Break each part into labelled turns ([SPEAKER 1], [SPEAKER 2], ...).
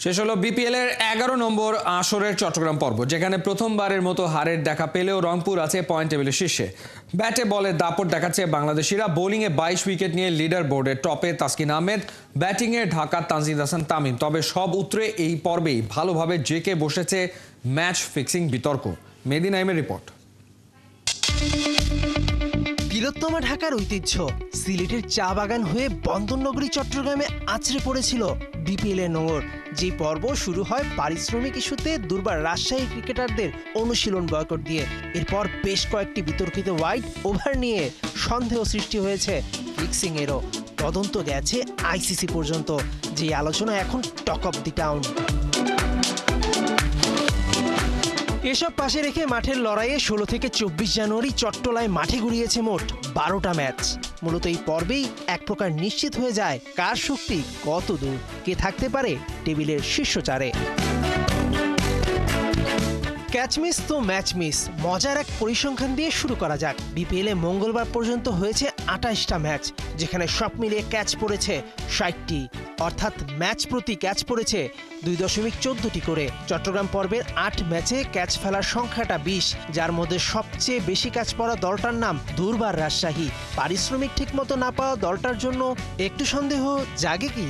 [SPEAKER 1] শেষ হলো বিপিএল এর 11 নম্বর আসরের চট্টগ্রাম পর্ব, যেখানে প্রথমবারের মতো হারের দেখা পেলেও রংপুর আছে পয়েন্ট টেবিলের শীর্ষে। ব্যাটে বলে দাপট দেখাচ্ছে বাংলাদেশিরা। বোলিংয়ে 22 উইকেট নিয়ে লিডার বোর্ডের টপে তাসকিন আহমেদ, ব্যাটিংয়ে ঢাকার তানজিদ হাসান তামিম। তবে সব উতরে এই পর্বেই ভালোভাবে জেকে বসেছে ম্যাচ ফিক্সিং বিতর্ক। মেহেদী নাইমের রিপোর্ট।
[SPEAKER 2] তিলোত্তমা ঢাকার ঐতিহ্য সিলেটের চা বাগান হয়ে বন্দরনগরী চট্টগ্রামে আছড়ে পড়েছিল বিপিএল এর নোঙর। যে পর্ব শুরু হয় পারিশ্রমিক ইস্যুতে দুর্বার রাজশাহী ক্রিকেটারদের অনুশীলন বয়কট দিয়ে। এরপর বেশ কয়েকটি বিতর্কিত ওয়াইড ওভার নিয়ে সন্দেহ সৃষ্টি হয়েছে ফিক্সিং এরও। তদন্ত গেছে আইসিসি পর্যন্ত, যে আলোচনা এখন টক অফ দি টাউন। এসব পাশে রেখে মাঠের লড়াইয়ে 16 থেকে 24 জানুয়ারি চট্টলায় মাঠে ঘুরিয়েছে মোট 12টা ম্যাচ। মূলত এই পর্বেই এক প্রকার নিশ্চিত হয়ে যায় কার শক্তি কত দূর, কে থাকতে পারে টেবিলের শীর্ষ চারে। ক্যাচ মিস তো ম্যাচ মিস, মজার এক পরিসংখ্যান দিয়ে শুরু করা যাক। বিপিএল এ মঙ্গলবার পর্যন্ত হয়েছে 28টা ম্যাচ, যেখানে সব মিলিয়ে ক্যাচ পড়েছে 60টি, অর্থাৎ ম্যাচ প্রতি ক্যাচ পড়েছে 2.14টি করে। চট্টগ্রাম পর্বের 8 ম্যাচে ক্যাচ ফেলার সংখ্যাটা 20, যার মধ্যে সবচেয়ে বেশি ক্যাচ পড়া দলটার নাম দুর্বার রাজশাহী। পারিশ্রমিক ঠিকমতো না পাওয়া দলটার জন্য একটু সন্দেহ জাগে কি?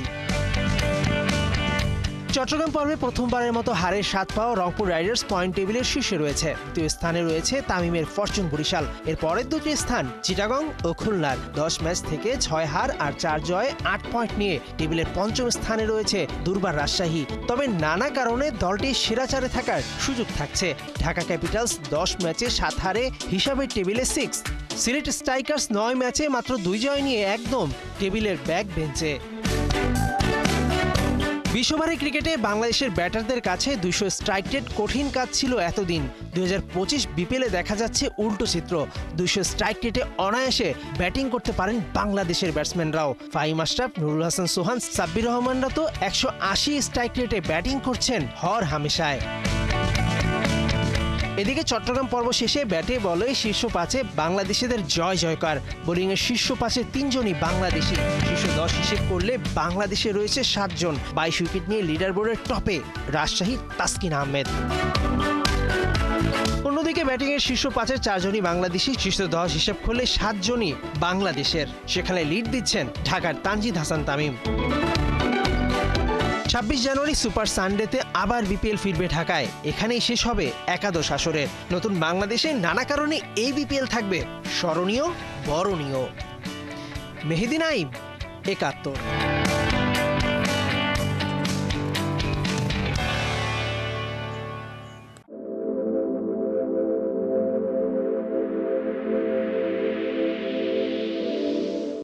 [SPEAKER 2] চট্টগ্রাম পর্বে প্রথমবারের মতো হারের স্বাদ পাওয়া রংপুর রাইডার্স পয়েন্ট টেবিলের শীর্ষে রয়েছে। দ্বিতীয় স্থানে রয়েছে তামিমের ফরচুন বরিশাল। এর পরের দুটি স্থান চিটাগং ও খুলনার। 10 ম্যাচ থেকে 6 হার আর 4 জয়ে 8 পয়েন্ট নিয়ে টেবিলের পঞ্চম স্থানে রয়েছে দুর্বার রাজশাহী। তবে নানা কারণে দলটি সেরা চারে থাকার সুযোগ থাকছে। ঢাকা ক্যাপিটালস 10 ম্যাচে 7 হারে হিসাবে টেবিলে 6। সিলেট স্ট্রাইকার্স 9 ম্যাচে মাত্র 2 জয় নিয়ে একদম টেবিলের ব্যাক বেঞ্চে। বিশ্ববারে ক্রিকেটে বাংলাদেশের ব্যাটারদের কাছে 200 স্ট্রাইক রেট কঠিন কাজ ছিল এতদিন। 2025 বিপিএলে দেখা যাচ্ছে উল্টো চিত্র। 200 স্ট্রাইক রেটে অনায়াসে ব্যাটিং করতে পারেন বাংলাদেশের ব্যাটসম্যানরাও। ফাহিম আশরাফ, নুরুল হাসান সোহান, সাব্বির রহমানরা তো 180 স্ট্রাইক রেটে ব্যাটিং করছেন হর হামেশায়। এদিকে চট্টগ্রাম পর্ব শেষে ব্যাটে বলে শীর্ষ 5-এ বাংলাদেশিদের জয় জয়কার। বোলিংয়ের শীর্ষ 5-এ 3 জনই বাংলাদেশি। শীর্ষ 10 হিসেব করলে বাংলাদেশে রয়েছে 7 জন। 22 উইকেট নিয়ে লিডার বোর্ডের টপে রাজশাহী তাসকিন আহমেদ। অন্যদিকে ব্যাটিংয়ের শীর্ষ 5-এর 4 জনই বাংলাদেশি। শীর্ষ 10 হিসেব করলে 7 জনই বাংলাদেশের। সেখানে লিড দিচ্ছেন ঢাকার তানজিদ হাসান তামিম। 26 জানুয়ারি সুপার সানডেতে আবার বিপিএল ফিরবে ঢাকায়। এখানেই শেষ হবে একাদশ আসরের। নতুন বাংলাদেশে নানা কারণে এই বিপিএল থাকবে স্মরণীয়, বরণীয়। মেহেদী নাইম, 71।